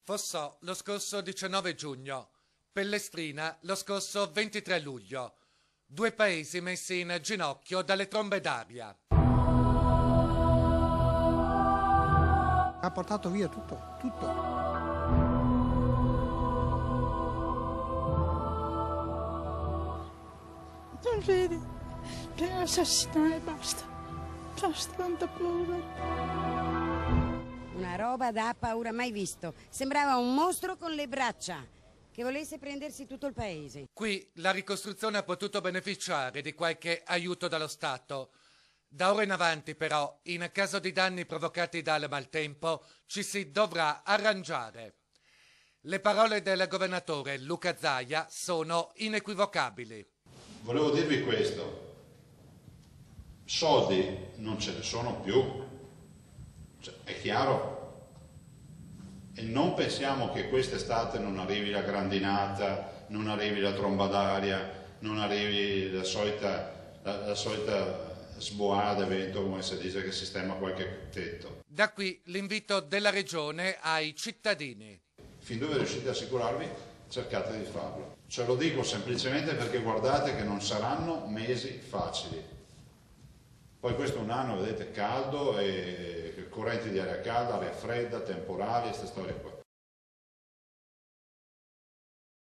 Fossò lo scorso 19 giugno, Pellestrina lo scorso 23 luglio. Due paesi messi in ginocchio dalle trombe d'aria. Ha portato via tutto. Non vedi, per assassinare basta tanta paura. Una roba da paura mai visto. Sembrava un mostro con le braccia che volesse prendersi tutto il paese. Qui la ricostruzione ha potuto beneficiare di qualche aiuto dallo Stato. Da ora in avanti, però, in caso di danni provocati dal maltempo, ci si dovrà arrangiare. Le parole del governatore Luca Zaia sono inequivocabili. Volevo dirvi questo: soldi non ce ne sono più. È chiaro, e non pensiamo che quest'estate non arrivi la grandinata, non arrivi la tromba d'aria, non arrivi la solita sboada evento, come si dice, che sistema qualche tetto. Da qui l'invito della Regione ai cittadini. Fin dove riuscite a assicurarvi, cercate di farlo. Ce lo dico semplicemente perché guardate che non saranno mesi facili. Poi questo è un anno, vedete, caldo, e correnti di aria calda, aria fredda, temporali, queste storie qua.